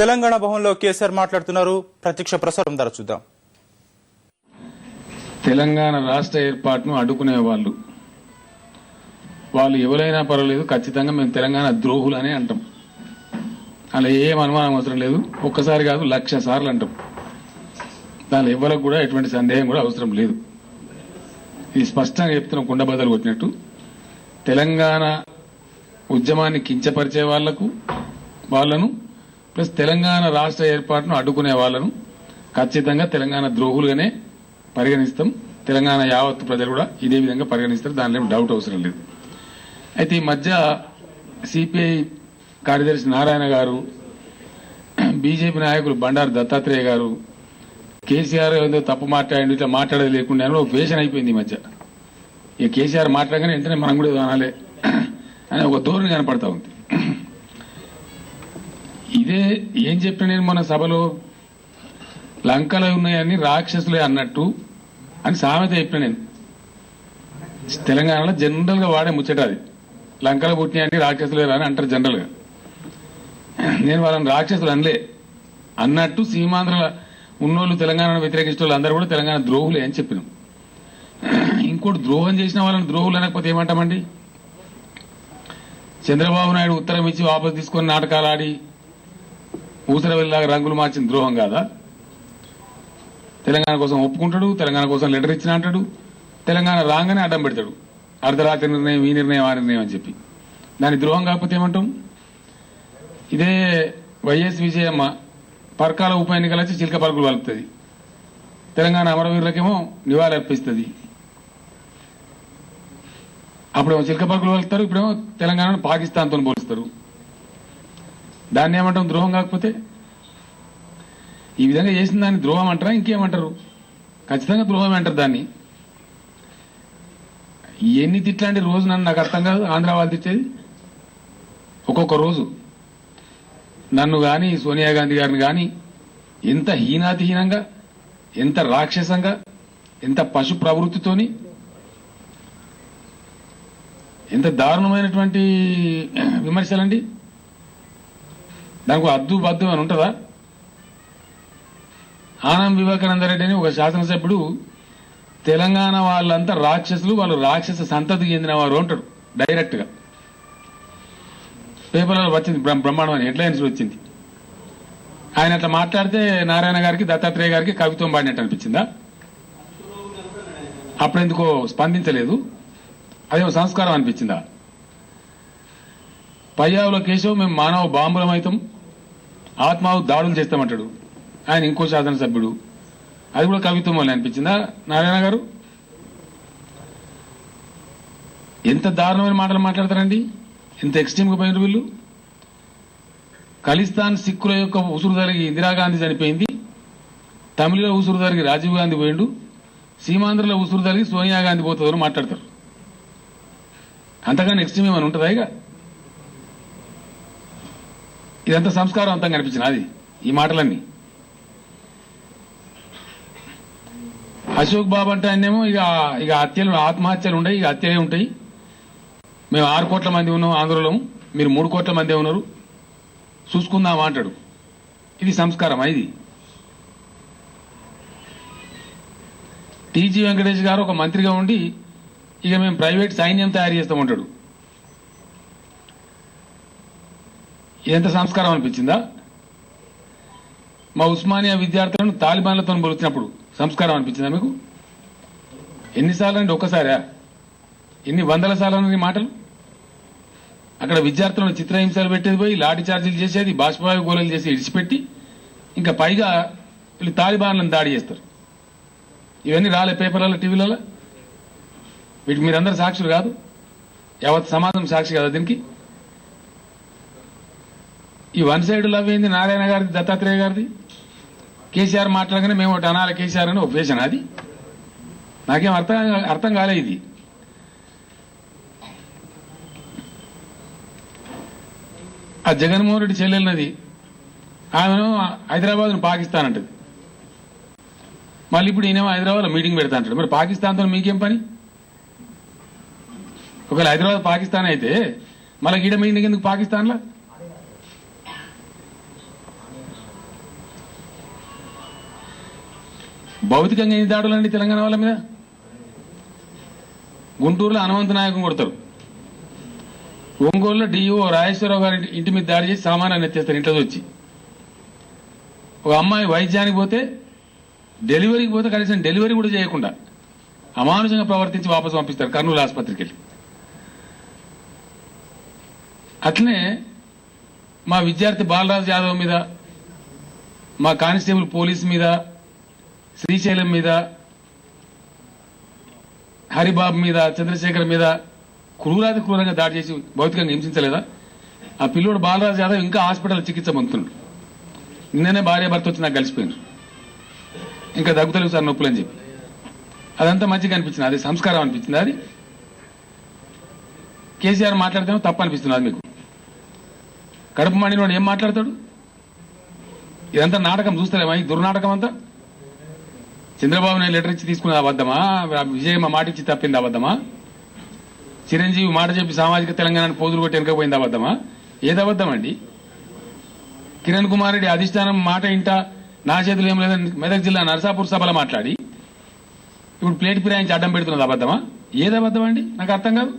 తెలంగాణ భవన్లో కేసీఆర్ మాట్లాడుతున్నారు. ప్రత్యక్ష ప్రసారం ద్వారా చూద్దాం. తెలంగాణ రాష్ట్ర ఏర్పాటును అడ్డుకునే వాళ్ళు ఎవరైనా పర్వాలేదు, ఖచ్చితంగా మేము తెలంగాణ ద్రోహులనే అంటాం. అలా ఏం అనుమానం అవసరం లేదు. ఒక్కసారి కాదు, 1,00,000 సార్లు అంటాం. దానిలో ఎవరికి కూడా ఎటువంటి సందేహం కూడా అవసరం లేదు. ఇది స్పష్టంగా చెప్తున్నాం, కుండబద్దలు కొట్టినట్టు. తెలంగాణ ఉద్యమాన్ని కించపరిచే వాళ్లను ప్లస్ తెలంగాణ రాష్ట్ర ఏర్పాటును అడ్డుకునే వాళ్లను ఖచ్చితంగా తెలంగాణ ద్రోహులుగానే పరిగణిస్తాం. తెలంగాణ యావత్తు ప్రజలు కూడా ఇదే విధంగా పరిగణిస్తారు. దానిలో డౌట్ అవసరం లేదు. అయితే ఈ మధ్య సిపిఐ కార్యదర్శి నారాయణ గారు, బీజేపీ నాయకులు బండారు దత్తాత్రేయ గారు, కేసీఆర్ ఏదో తప్పు మాట్లాడి ఇట్లా మాట్లాడేది లేకుండా ఒక వేషన్ అయిపోయింది ఈ మధ్య. ఇక కేసీఆర్ మాట్లాడగానే వెంటనే మనం కూడా అనాలే అని ఒక ధోరణి కనపడతా ఉంది. ఇదే ఏం చెప్పిన నేను మన సభలో, లంకలో ఉన్నాయని రాక్షసులే అన్నట్టు అని సామెత చెప్పిన నేను. తెలంగాణలో జనరల్ గా వాడే ముచ్చట అది. లంకలో పుట్టినాయంటే రాక్షసులే అని అంటారు జనరల్ గా. నేను వాళ్ళని రాక్షసులు అనలే. అన్నట్టు సీమాంధ్ర ఉన్నోళ్ళు, తెలంగాణను వ్యతిరేకించే వాళ్ళు అందరూ కూడా తెలంగాణ ద్రోహులే అని చెప్పినాం. ఇంకోటి, ద్రోహం చేసిన వాళ్ళని ద్రోహులు అనకపోతే ఏమంటామండి? చంద్రబాబు నాయుడు ఉత్తరం ఇచ్చి వాపసు తీసుకొని నాటకాలు ఆడి ఊసరవెల్లాగా రంగులు మార్చిన ద్రోహం కాదా? తెలంగాణ కోసం ఒప్పుకుంటాడు, తెలంగాణ కోసం లెటర్ ఇచ్చిన అంటాడు, తెలంగాణ రాగానే అడ్డం పెడతాడు. అర్ధరాత్రి నిర్ణయం, ఈ నిర్ణయం, ఆ నిర్ణయం అని చెప్పి. దాని ద్రోహం కాకపోతే ఏమంటాం? ఇదే వైఎస్ విజయమ్మ పరకాల ఉప ఎన్నికలు వచ్చి చిలక పలుకులు వలుపుతుంది. తెలంగాణ అమరవీరులకేమో నివాళి అర్పిస్తుంది. అప్పుడేమో చిలక పలుకులు వలుపుతారు, ఇప్పుడేమో తెలంగాణను పాకిస్తాన్తో పోలుస్తారు. దాన్ని ఏమంటాం? ద్రోహం కాకపోతే. ఈ విధంగా చేసిన దాన్ని ద్రోహం అంటారా, ఇంకేమంటారు? ఖచ్చితంగా ద్రోహం అంటారు దాన్ని. ఎన్ని తిట్లాంటి రోజు నన్ను నాకు అర్థం కాదు. ఆంధ్ర వాళ్ళు తిట్టేది ఒక్కొక్క రోజు నన్ను గాని, సోనియా గాంధీ గారిని గాని ఎంత హీనాతిహీనంగా, ఎంత రాక్షసంగా, ఎంత పశు ప్రవృత్తితోని, ఎంత దారుణమైనటువంటి విమర్శలండి. దానికి అద్దు బద్దు అని ఉంటుందా? ఆనం వివేకానంద రెడ్డి అని ఒక శాసనసభ్యుడు తెలంగాణ వాళ్ళంతా రాక్షసులు, వాళ్ళు రాక్షస సంతతికి చెందిన వారు అంటాడు డైరెక్ట్ గా. పేపర్లలో వచ్చింది, బ్రహ్మాండమైన హెడ్లైన్స్ వచ్చింది. ఆయన అట్లా మాట్లాడితే నారాయణ గారికి, దత్తాత్రేయ గారికి కవిత్వం పాడినట్టు అనిపించిందా? అప్పుడెందుకో స్పందించలేదు. అదేమో సంస్కారం అనిపించిందా? పయ్యావుల కేశవ్ మేము మానవ బాంబులం అవుతాం, ఆత్మావు దాడులు చేస్తామంటాడు ఆయన, ఇంకో శాసనసభ్యుడు. అది కూడా కవిత్వం వల్ల అనిపించిందా నారాయణ గారు? ఎంత దారుణమైన మాటలు మాట్లాడతారండి, ఎంత ఎక్స్ట్రీమ్గా పోయినారు వీళ్ళు. ఖలిస్తాన్ సిక్కుల యొక్క ఉసురు జరిగి ఇందిరాగాంధీ చనిపోయింది, తమిళలో ఉసురు జరిగి రాజీవ్ గాంధీ పోయిండు, సీమాంధ్రలో ఉసురు జరిగి సోనియా గాంధీ పోతుందని మాట్లాడతారు. అంతగానే ఎక్స్ట్రీమ్ ఏమైనా ఉంటుందా? ఇదంతా సంస్కారవంతంగా అనిపించిన అది ఈ మాటలన్నీ. అశోక్ బాబు అంటే ఆయనేమో ఇక హత్యలు, ఆత్మహత్యలు ఉండయి, ఇక హత్యలే ఉంటాయి. మేము 6 కోట్ల మంది ఉన్నాం ఆంధ్రలో, మీరు 3 కోట్ల మంది ఉన్నారు, చూసుకుందాం అంటాడు. ఇది సంస్కారమా? ఇది టీజీ వెంకటేష్ గారు ఒక మంత్రిగా ఉండి ఇక మేము ప్రైవేట్ సైన్యం తయారు చేస్తామంటాడు. ఎంత సంస్కారం అనిపించిందా? మా ఉస్మానియా విద్యార్థులను తాలిబాన్లతో పోల్చినప్పుడు సంస్కారం అనిపించిందా మీకు? ఎన్నిసార్లు అండి? ఒక్కసారా? ఎన్ని వందల సార్లు మాటలు. అక్కడ విద్యార్థులను చిత్రహింసలు పెట్టేది పోయి, లాఠీ చార్జీలు చేసేది, బాష్పవాయు గోళలు చేసి ఇడిచిపెట్టి, ఇంకా పైగా వీళ్ళు తాలిబాన్లను దాడి చేస్తారు. ఇవన్నీ రాలే పేపర్లలో, టీవీలలో. వీటికి మీరందరూ సాక్షులు కాదు, యావత్ సమాజం సాక్షి కదా దీనికి. ఈ వన్ సైడ్ లవ్ ఏంది నారాయణ గారిది, దత్తాత్రేయ గారిది? కేసీఆర్ మాట్లాడగానే మేము ఒకటి అనాలి కేసీఆర్ అని ఒక వేషన్. అది నాకేం అర్థం కాలే. ఇది ఆ జగన్మోహన్ రెడ్డి చెల్లెలినది, ఆమెను హైదరాబాద్ పాకిస్తాన్ అంటది. మళ్ళీ ఇప్పుడు ఈయనేమో హైదరాబాద్ లో మీటింగ్ పెడతా అంటాడు. మరి పాకిస్తాన్తో మీకేం పని? ఒకవేళ హైదరాబాద్ పాకిస్తాన్ అయితే మళ్ళీ ఈడ మీటింగ్ ఎందుకు పాకిస్తాన్లో? భౌతికంగా ఎన్ని దాడులండి తెలంగాణ వాళ్ళ మీద? గుంటూరులో హనుమంత నాయకుని కొడతారు, ఒంగోలులో డిఓ రాజేశ్వరరావు గారి ఇంటి మీద దాడి చేసి సామానాన్ని ఎత్తేస్తారు ఇంట్లో వచ్చి. ఒక అమ్మాయి వైద్యానికి పోతే, డెలివరీకి పోతే కనీసం డెలివరీ కూడా చేయకుండా అమానుషంగా ప్రవర్తించి వాపసు పంపిస్తారు కర్నూలు ఆసుపత్రికి వెళ్ళి. అట్లనే మా విద్యార్థి బాలరాజు యాదవ్ మీద, మా కానిస్టేబుల్ పోలీస్ మీద, శ్రీశైలం మీద, హరిబాబు మీద, చంద్రశేఖర్ మీద క్రూరాది క్రూరంగా దాడి చేసి భౌతికంగా హింసించలేదా? ఆ పిల్లోడు బాలరాజు యాదవ్ ఇంకా హాస్పిటల్ చికిత్స పొందుతున్నాడు. నిన్ననే భార్య భర్త వచ్చి నాకు కలిసిపోయినారు, ఇంకా దగ్గుతలేవు సార్ నొప్పులు అని చెప్పి. అదంతా మంచిగా అనిపించింది, అది సంస్కారం అనిపించింది. అది కేసీఆర్ మాట్లాడితేమో తప్పు అనిపిస్తుంది. అది మీకు కడుపు మండినోడు ఏం మాట్లాడతాడు? ఇదంతా నాటకం చూస్తలేమా? ఈ దుర్నాటకం అంతా. చంద్రబాబు నాయుడు లెటర్ ఇచ్చి తీసుకున్నది అబద్దమా? విజయమ్మ మాట ఇచ్చి తప్పింది అబద్దమా? చిరంజీవి మాట చెప్పి సామాజిక తెలంగాణ పోజులు కొట్టి వెనకపోయింది అబద్దమా? ఏది అబద్దం అండి? కిరణ్ కుమార్ రెడ్డి అధిష్టానం మాట ఇంట నా చేతులు ఏం లేదని మెదక్ జిల్లా నరసాపూర్ సభలో మాట్లాడి ఇప్పుడు ప్లేట్ ఫిరాయించి అడ్డం పెడుతున్నది అబద్దమా? ఏది అబద్దం అండి? నాకు అర్థం కాదు.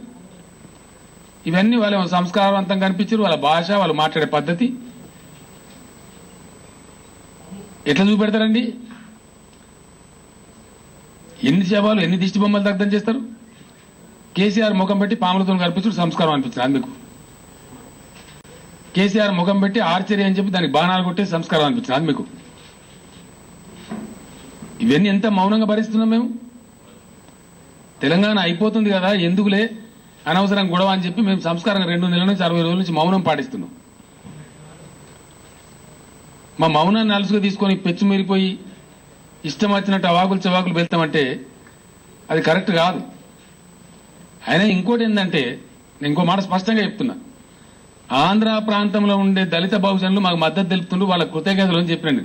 ఇవన్నీ వాళ్ళ సంస్కారవంతంగా కనిపించారు. వాళ్ళ భాష, వాళ్ళు మాట్లాడే పద్ధతి ఎట్లా చూపెడతారండి? ఎన్ని శవాలు, ఎన్ని దిష్టి బొమ్మలు దగ్ధం చేస్తారు? కేసీఆర్ ముఖం పెట్టి పాములతో కనిపించడం సంస్కారం అనిపించింది అందుకు. కేసీఆర్ ముఖం పెట్టి ఆర్చరీ అని చెప్పి దానికి బాణాలు కొట్టే సంస్కారం అనిపించింది అది మీకు. ఇవన్నీ ఎంత మౌనంగా భరిస్తున్నాం మేము? తెలంగాణ అయిపోతుంది కదా, ఎందుకులే అనవసరం గొడవ అని చెప్పి మేము సంస్కారంగా 2 నెలల నుంచి 60 రోజుల నుంచి మౌనం పాటిస్తున్నాం. మా మౌనాన్ని అలుసుగా తీసుకొని పెచ్చు మీరిపోయి ఇష్టం వచ్చినట్టు అవాకులు చవాకులు వెళ్తామంటే అది కరెక్ట్ కాదు. అయినా ఇంకోటి ఏంటంటే, నేను ఇంకో మాట స్పష్టంగా చెప్తున్నా, ఆంధ్ర ప్రాంతంలో ఉండే దళిత బహుజనులు మాకు మద్దతు తెలుపుతుండ్రు, వాళ్ళ కృతజ్ఞతలు అని చెప్పినండి.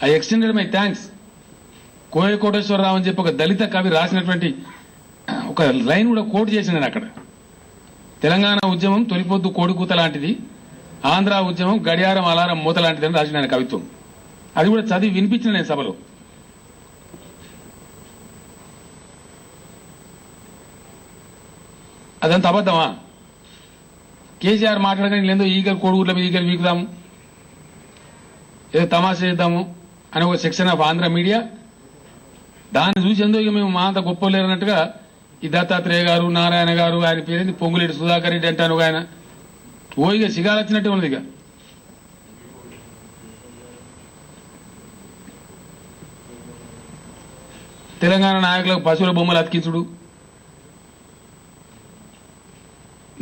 I extended my thanks. Koya Koteswararao అని చెప్పి ఒక దళిత కవి రాసినటువంటి ఒక లైన్ కూడా కోట్ చేసిన అక్కడ. తెలంగాణ ఉద్యమం తొలిపొద్దు కోడికూత లాంటిది, ఆంధ్ర ఉద్యమం గడియారం అలారం మూత లాంటిది అని రాసిన ఆయన కవిత్వం. అది కూడా చదివి వినిపించిన నేను సభలో. అదంతా అబద్ధమా? కేసీఆర్ మాట్లాడగానే లేదో ఈగలు కోడుగుట్ల మీద ఈగలు వీకుదాము, ఏదో తమాషా చేద్దాము అని ఒక సెక్షన్ ఆఫ్ ఆంధ్ర మీడియా, దాన్ని చూసి ఎందో ఇక మేము మా అంత గొప్ప లేరన్నట్టుగా ఈ దత్తాత్రేయ గారు, నారాయణ గారు, ఆయన పేరేంది పొంగులేటి సుధాకర్ రెడ్డి అంటాను ఆయన ఓ ఇక సిగాలు వచ్చినట్టే ఉన్నది. ఇక తెలంగాణ నాయకులకు పశువుల బొమ్మలు అతికించుడు,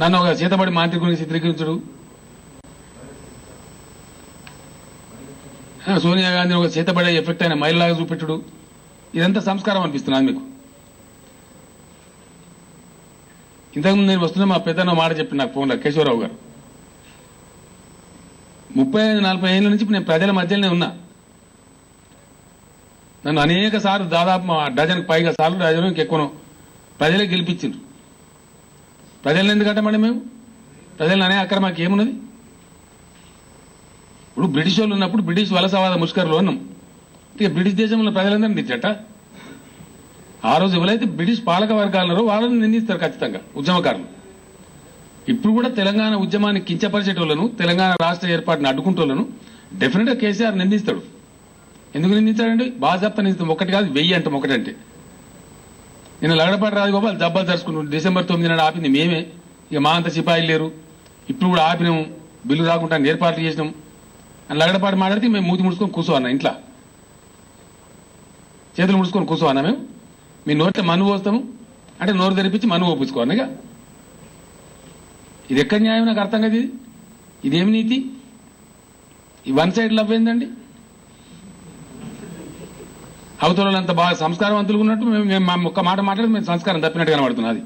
నన్ను ఒక చేతబడి మాంత్రికుని చిత్రీకరించుడు, సోనియా గాంధీని ఒక చేతబడే ఎఫెక్ట్ అయిన మహిళలాగా చూపెట్టుడు, ఇదంతా సంస్కారం అనిపిస్తున్నది మీకు. ఇంతకుముందు నేను వస్తున్నా మా పెద్దన్న మాట చెప్పి నాకు ఫోన్లో కేశవరావు గారు, 35-40 ఏళ్ళ నుంచి నేను ప్రజల మధ్యలోనే ఉన్నా. నన్ను అనేక సార్లు, దాదాపు మా డజన్కి పైగా సార్లు, డజన్ ఇంకెక్కువను ప్రజలే గెలిపించిండ్రు. ప్రజలను ఎందుకంటామండి మేము? ప్రజలను అనే అక్కడ మాకు ఏమున్నది? ఇప్పుడు బ్రిటిష్ వాళ్ళు ఉన్నప్పుడు బ్రిటిష్ వలసవాద ముష్కర్లు అన్నాం. ఇక బ్రిటిష్ దేశంలో ప్రజలందరినీ నిందించట. ఆ రోజు ఎవరైతే బ్రిటిష్ పాలక వర్గాలున్నారో వాళ్ళని నిందిస్తారు ఖచ్చితంగా ఉద్యమకారులు. ఇప్పుడు కూడా తెలంగాణ ఉద్యమాన్ని కించపరిచేటోళ్లను, తెలంగాణ రాష్ట్ర ఏర్పాటును అడ్డుకుంటోళ్లను డెఫినెట్ గా కేసీఆర్ నిందిస్తాడు. ఎందుకు నిందించాడండి? బాజాప్తా నిందిస్తాం. ఒకటి కాదు 1000 అంటాం. ఒకటంటే నిన్న లగడపాటి రాజగోపాల్ దెబ్బలు జరుచుకుంటున్నాం. December 9 నాడు ఆపింది మేమే. ఇక మా అంత సిపాయిలు లేరు, ఇప్పుడు కూడా ఆపినాము, బిల్లు రాకుండా ఏర్పాట్లు చేసినాం అని లగడపాటి మాట్లాడితే మేము మూతి ముడుచుకొని కూర్చోవన్నా, ఇంట్లో చేతులు ముడుచుకొని కూర్చోవన్నా. మేము మీ నోట్లో మన్ను పోస్తాము అంటే నోరు తెరిపించి మన్ను పోపించుకోవాలి. ఇక ఇది ఎక్కడ న్యాయం? నాకు అర్థం కాదు. ఇదేమి నీతి? ఈ వన్ సైడ్ లవ్ ఏందండి? అవతలంతా బాగా సంస్కారవంతులు ఉన్నట్టు మేము ఒక్క మాట మాట్లాడి మేము సంస్కారం తప్పినట్టు కనబడుతున్నది.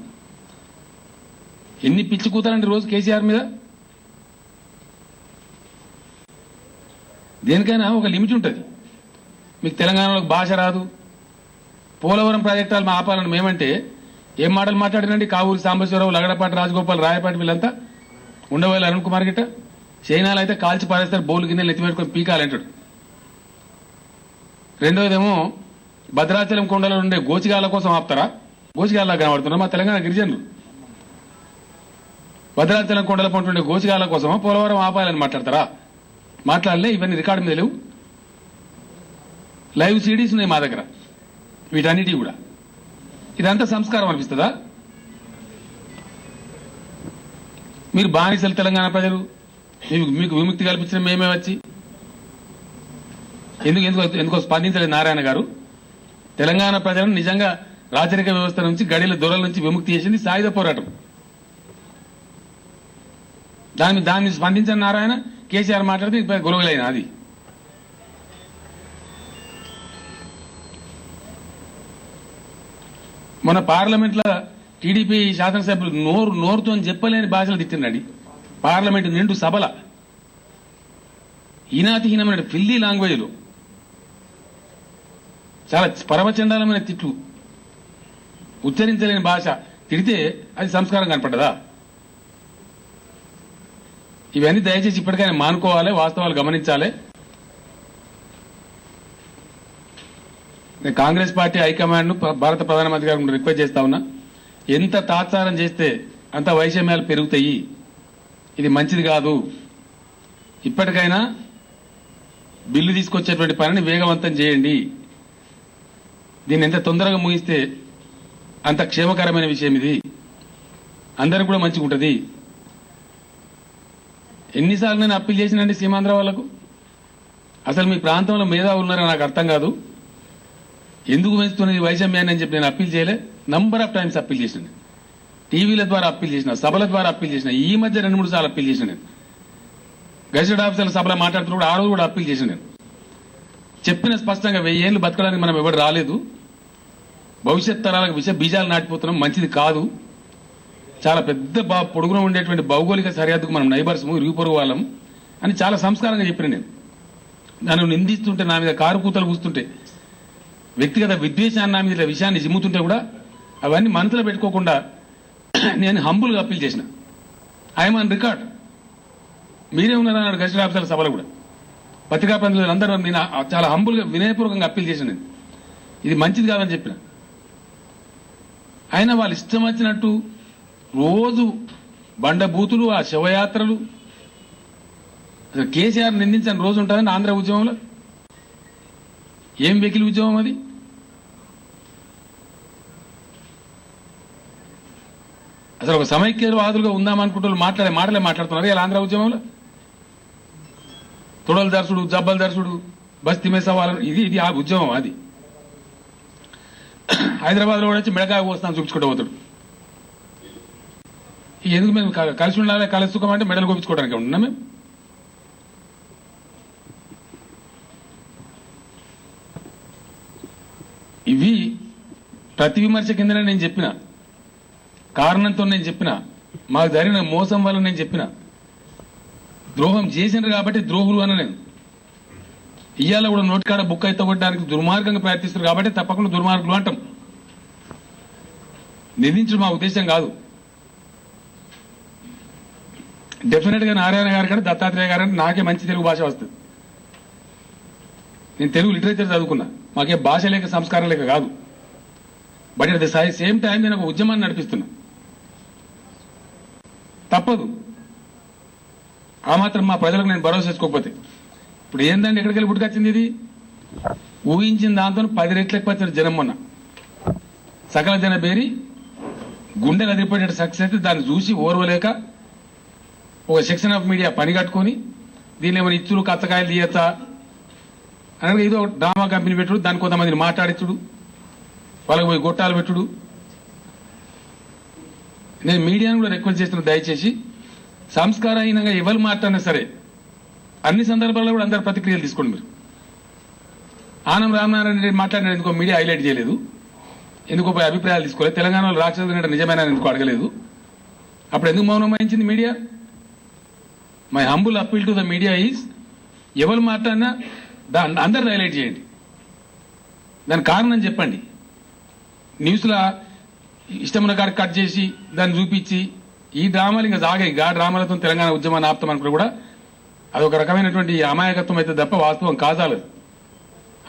ఎన్ని పిచ్చి కూతారండి రోజు కేసీఆర్ మీద. దేనికైనా ఒక లిమిట్ ఉంటుంది. మీకు తెలంగాణలో భాష రాదు, పోలవరం ప్రాజెక్టులు ఆపాలని మేమంటే ఏం మాటలు మాట్లాడినండి? కావూరి సాంబశివరావు, లగడపాటి రాజగోపాల్, రాయపాటి వీళ్ళంతా ఉండవేళ అరుణ్ కుమార్ గిట్ట చైనాలో అయితే కాల్చి పారేస్తారు, బౌలు గిన్నెలు ఎత్తిపెట్టుకొని పీకాలంటాడు. రెండోదేమో భద్రాచలం కొండలో ఉండే గోచిగాల కోసం ఆపుతారా? గోచిగాల కనబడుతున్నారు మా తెలంగాణ గిరిజనులు. భద్రాచలం కొండల పంట ఉండే గోచిగాల కోసమా పోలవరం ఆపాలని మాట్లాడతారా? మాట్లాడలే. ఇవన్నీ రికార్డు మీద లేవు. లైవ్ సిడీస్ ఉన్నాయి మా దగ్గర. వీటన్నిటి కూడా ఇదంతా సంస్కారం అనిపిస్తుందా? మీరు బానిసలు తెలంగాణ ప్రజలు, మీకు విముక్తి కల్పించిన మేమే వచ్చి ఎందుకో స్పందించలేదు నారాయణ గారు. తెలంగాణ ప్రజలను నిజంగా రాచరిక వ్యవస్థ నుంచి గడిల దొరల నుంచి విముక్తి చేసింది సాయుధ పోరాటం. దాన్ని స్పందించిన నారాయణ కేసీఆర్ మాట్లాడితే గొడవలైన అది. మన పార్లమెంట్ లో టీడీపీ శాసనసభ్యులు నోరుతో చెప్పలేని భాషలు తిట్టిందండి. పార్లమెంట్ నిండు సభల ఈనాతిహీనమైన ఫిల్లీ లాంగ్వేజ్లో చాలా పరమచండాలమైన తిట్లు, ఉచ్చరించలేని భాష తిడితే అది సంస్కారం కనపడ్డదా? ఇవన్నీ దయచేసి ఇప్పటికైనా మానుకోవాలి, వాస్తవాలు గమనించాలి. నేను కాంగ్రెస్ పార్టీ హైకమాండ్ ను భారత ప్రధానమంత్రి గారు రిక్వెస్ట్ చేస్తా ఉన్నా, ఎంత తాత్సారం చేస్తే అంత వైషమ్యాలు పెరుగుతాయి. ఇది మంచిది కాదు. ఇప్పటికైనా బిల్లు తీసుకొచ్చేటువంటి పనిని వేగవంతం చేయండి. దీన్ని ఎంత తొందరగా ముగిస్తే అంత క్షేమకరమైన విషయం. ఇది అందరికి కూడా మంచిగా ఉంటుంది. ఎన్నిసార్లు నేను అప్పీల్ చేసినండి సీమాంధ్ర వాళ్లకు. అసలు మీ ప్రాంతంలో మేధావులు ఉన్నారని నాకు అర్థం కాదు. ఎందుకు పెంచుతున్నది వైషమ్యాన్ని అని చెప్పి నేను అప్పీల్ చేయలే. నంబర్ ఆఫ్ టైమ్స్ అప్పీల్ చేసిన, టీవీల ద్వారా అప్పీల్ చేసిన, సభల ద్వారా అప్పీల్ చేసిన. ఈ మధ్య 2-3 సార్లు అప్పీల్ చేసిన. నేను గెజిటెడ్ ఆఫీసర్ల సభలో మాట్లాడుతున్నప్పుడు ఆ రోజు కూడా అప్పీల్ చేసిన. నేను చెప్పిన స్పష్టంగా 1000 ఏళ్లు బతకడానికి మనం ఎవరు రాలేదు. భవిష్యత్ తరాలకు విష బీజాలు నాటిపోతున్నాం. మంచిది కాదు. చాలా పెద్ద పొడుగున ఉండేటువంటి భౌగోళిక సరిహద్దుకు మనం నైబర్స్, ఇరుగు పొరుగు వాళ్ళం అని చాలా సంస్కారంగా చెప్పిన. నేను నన్ను నిందిస్తుంటే, నా మీద కారు కూతలు కూస్తుంటే, వ్యక్తిగత విద్వేషాన్ని నా మీద విషయాన్ని జిమ్ముతుంటే కూడా అవన్నీ మనసులో పెట్టుకోకుండా నేను హంబుల్గా అప్పీల్ చేసిన. I'm on record. మీరే ఉన్నారన్నాడు గెజిటెడ్ ఆఫీసర్ల సభలో కూడా. పత్రికా ప్రతినిధులు అందరూ నేను చాలా హంబుల్గా వినయపూర్వకంగా అప్పీల్ చేసిన. నేను ఇది మంచిది కాదని చెప్పిన. అయినా వాళ్ళు ఇష్టం వచ్చినట్టు రోజు బండబూతులు, ఆ శవయాత్రలు. అసలు కేసీఆర్ నిందించని రోజు ఉంటుందని ఆంధ్ర ఉద్యమంలో. ఏం వెకిలి ఉద్యమం అది? అసలు ఒక సమైక్యవాదులుగా ఉందామనుకుంటూ మాటలే మాట్లాడుతున్నారు ఇలా ఆంధ్ర ఉద్యమంలో. తొడల దర్శుడు, జబ్బల దర్శుడు, బస్ తిమేసవాళ్ళు, ఇది ఆ ఉద్యమం. అది హైదరాబాద్ లో కూడా వచ్చి మిడకాయ పోస్తాను చూపించుకుంటూ పోతాడు. ఎందుకు మేము కలిసి ఉండాలి, కలిసి సుఖం అంటే మెడలు కోపించుకోవడానికి ఉంటున్నాం మేము. ఇవి ప్రతి విమర్శ కిందనే నేను చెప్పిన, కారణంతో నేను చెప్పిన, మాకు జరిగిన మోసం వల్ల నేను చెప్పిన. ద్రోహం చేసినారు కాబట్టి ద్రోహులు అన్న నేను. ఇయ్యాల కూడా నోటికాడ బుక్ అయితే కొట్టడానికి దుర్మార్గంగా ప్రయత్నిస్తారు కాబట్టి తప్పకుండా దుర్మార్గులు అంటాం. నిందించడం మా ఉద్దేశం కాదు. డెఫినెట్ గా నారాయణ గారి కంటే దత్తాత్రేయ గారు అంటే నాకే మంచి తెలుగు భాష వస్తుంది. నేను తెలుగు లిటరేచర్ చదువుకున్నా. మాకే భాష లేక సంస్కారం లేక కాదు. But at the same time నేను ఒక ఉద్యమాన్ని నడిపిస్తున్నా. తప్పదు. ఆ మాత్రం మా ప్రజలకు నేను భరోసా చేసుకోకపోతే. ఇప్పుడు ఏందండి ఎక్కడికి వెళ్ళి పుట్టుకొచ్చింది ఇది? ఊహించిన దాంతో 10 రెట్లు ఎక్కువ వచ్చారు జనం. మొన్న సకల జన బేరి గుండెలు అదిరిపోయేట సక్సెస్ అయితే దాన్ని చూసి ఓర్వలేక ఒక సెక్షన్ ఆఫ్ మీడియా పని కట్టుకొని దీన్ని ఏమైనా ఇచ్చుడు, కచ్చకాయలు తీయచ్చా అనగా ఏదో డ్రామా కంపెనీ పెట్టుడు, దాన్ని కొంతమందిని మాట్లాడించుడు, వాళ్ళకి పోయి గొట్టాలు పెట్టుడు. నేను మీడియాను కూడా రిక్వెస్ట్ చేస్తున్నా, దయచేసి సంస్కారహీనంగా ఎవరు మాట్లాడినా సరే అన్ని సందర్భాల్లో కూడా అందరు ప్రతిక్రియలు తీసుకోండి. మీరు ఆనం రామనారాయణ రెడ్డి మాట్లాడిన ఎందుకో మీడియా హైలైట్ చేయలేదు, ఎందుకో పోయి అభిప్రాయాలు తీసుకోలేదు. తెలంగాణలో రాక్షసుడు నిజమైన ఎందుకు అడగలేదు. అప్పుడు ఎందుకు మౌనం వహించింది media? My humble appeal to the media is, ఎవరు మాట్లాడినా అందరు హైలైట్ చేయండి. దాని కారణం చెప్పండి. న్యూస్లో ఇష్టమున్న కాడికి కట్ చేసి దాన్ని చూపించి ఈ డ్రామాలు ఇంకా సాగాయి. ఆ డ్రామాలతో తెలంగాణ ఉద్యమాన్ని ఆపుతామనుకున్నా కూడా అదొక రకమైనటువంటి అమాయకత్వం అయితే తప్ప వాస్తవం కాదాలదు.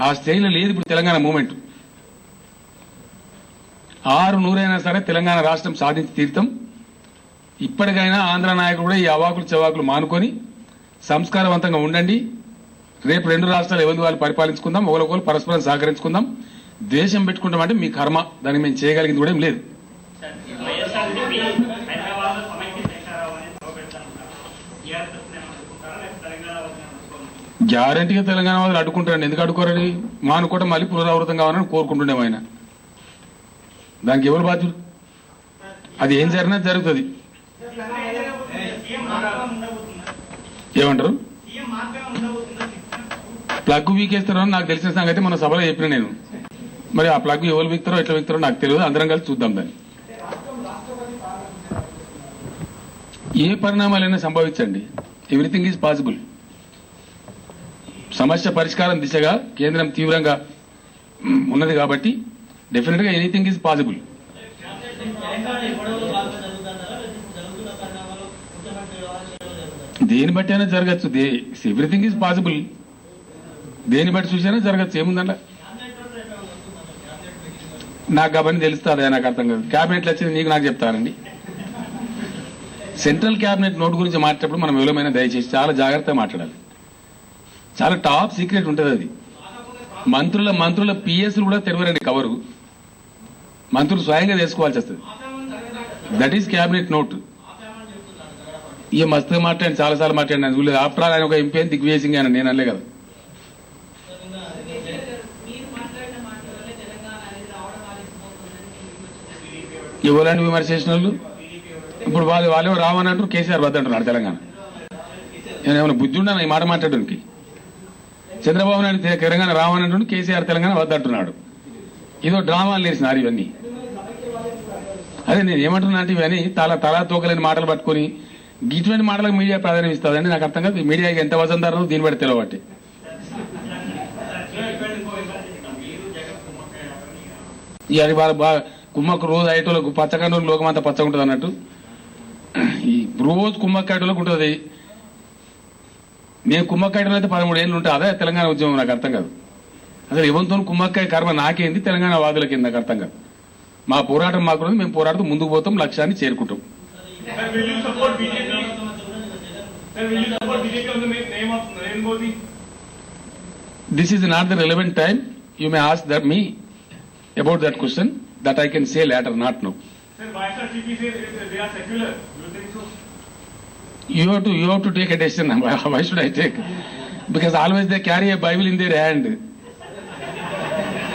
ఆ స్టైల్లో లేదు ఇప్పుడు తెలంగాణ మూమెంట్. 600 సరే తెలంగాణ రాష్ట్రం సాధించి తీర్థం. ఇప్పటికైనా ఆంధ్ర నాయకులు కూడా ఈ అవాకులు చెవాకులు మానుకొని సంస్కారవంతంగా ఉండండి. రేపు 2 రాష్ట్రాలు ఎవరి వాళ్ళు పరిపాలించుకుందాం, ఒకరికొకరు పరస్పరం సహకరించుకుందాం. ద్వేషం పెట్టుకుంటామంటే మీ కర్మ, దానికి మేము చేయగలిగింది కూడా ఏం లేదు. గ్యారంటీగా తెలంగాణ వాళ్ళు అడ్డుకుంటారండి. ఎందుకు అడ్డుకోరని? మానుకోవడం మళ్ళీ పునరావృతం కావాలని కోరుకుంటుండేమో ఆయన. దానికి ఎవరు బాధ్యులు? అది ఏం జరిగినా జరుగుతుంది. ఏమంటారు? ప్లగ్ వీకేస్తారో నాకు తెలిసిన సంగతి మన సభలో చెప్పిన నేను. మరి ఆ ప్లగ్ ఎవరు వీక్తారో ఎట్లా వీక్తారో నాకు తెలియదు. అందరం కలిసి చూద్దాం దాన్ని. ఏ పరిణామాలైనా సంభవించండి. Everything is possible. సమస్య పరిష్కారం దిశగా కేంద్రం తీవ్రంగా ఉన్నది కాబట్టి డెఫినెట్ గా ఎనీథింగ్ ఈజ్ పాసిబుల్. దేని బట్టి అయినా జరగచ్చు. Everything is possible. దేని బట్టి చూసినా జరగచ్చు. ఏముందన్న నాకు అవన్నీ తెలుస్తుంది. నాకు అర్థం కాదు. క్యాబినెట్లు వచ్చింది నీకు నాకు చెప్తారండి. సెంట్రల్ క్యాబినెట్ నోటు గురించి మాట్లాడేటప్పుడు మనం ఎవరైనా దయచేసి చాలా జాగ్రత్తగా మాట్లాడాలి. చాలా టాప్ సీక్రెట్ ఉంటుంది అది. మంత్రుల పిఎస్లు కూడా తెలియరండి కవరు. మంత్రులు స్వయంగా తెలుసుకోవాల్సి వస్తుంది. That is cabinet note. ఇక మస్తుగా మాట్లాడి చాలాసార్లు మాట్లాడినా ఆఫ్టర్ ఆల్ ఆయన ఒక ఎంపీ అని దిగ్విజయ్ సింగ్ అని నేను అనలే కదా. ఎవరైనా విమర్శ చేసిన వాళ్ళు ఇప్పుడు వాళ్ళేమో రావని అంటారు, కేసీఆర్ వద్దంటున్నాడు తెలంగాణ. నేనేమైనా బుద్ధి ఉన్నాను ఈ మాట మాట్లాడడానికి? చంద్రబాబు నాయుడు తెలంగాణ రావని అంటుండు, కేసీఆర్ తెలంగాణ వద్దంటున్నాడు. ఏదో డ్రామాలు లేచినారు ఇవన్నీ. అదే నేను ఏమంటున్నా అంటే ఇవన్నీ తలా తోకలేని మాటలు పట్టుకుని ఇటువంటి మాటలకు మీడియా ప్రాధాన్యం ఇస్తుందండి. నాకు అర్థం కాదు. మీడియాకి ఎంత వసంతారో దీన్ని బట్టి తెలవబట్టి. అది బాగా కుమ్మక్కు రోజు అయ్యేటోళ్ళకు పచ్చకండు లోకమంతా పచ్చగా ఉంటుంది అన్నట్టు ఈ రోజు కుమ్మక్కాయటోళ్ళకు ఉంటుంది. నేను కుమ్మక్కాయటం అయితే 13 ఏళ్ళు ఉంటా. అదే తెలంగాణ ఉద్యమం. నాకు అర్థం కాదు అసలు ఎవరితో కుమ్మక్కాయ కర్మ నాకేంది, తెలంగాణ వాదులకేంది నాకు అర్థం కాదు. మా పోరాటం మాకు మేము పోరాడుతూ ముందుకు పోతాం, లక్ష్యాన్ని చేరుకుంటాం. This is not the relevant time. You may ask me about that question. That I can say later, not now. Sir, why sir TP say they are secular? You think so? You have to take a decision. Why should I take? Because always they carry a Bible in their hand.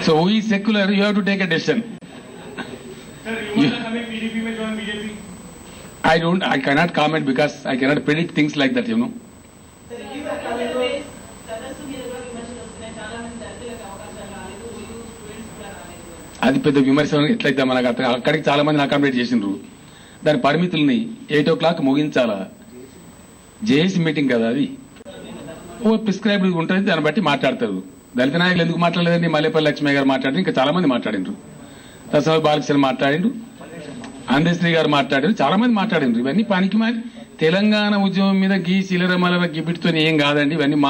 So who is secular? You have to take a decision. Sir, you want to PDP में join BJP? I cannot comment because I cannot predict things like that, you know. అది పెద్ద విమర్శ ఎట్లయితే మనకు అక్కడికి చాలా మంది accommodate చేసిండ్రు. దాని పరిమితుల్ని 8 o'clock ముగించాలా? జేఏసీ మీటింగ్ కదా అది. ప్రిస్క్రైబ్డ్ ఉంటుంది, దాన్ని బట్టి మాట్లాడతారు. దళిత నాయకులు ఎందుకు మాట్లాడలేదండి? మల్లేపల్లి లక్ష్మయ్య గారు మాట్లాడి ఇంకా చాలా మంది మాట్లాడిండ్రు. తస్మాత్ బాలకృష్ణ మాట్లాడిండు, అందశ్రీ గారు మాట్లాడారు, చాలా మంది మాట్లాడిండ్రు. ఇవన్నీ పనికి తెలంగాణ ఉద్యమం మీద గీ చిల్లర మల్లర గిబిటితో ఏం కాదండి. ఇవన్నీ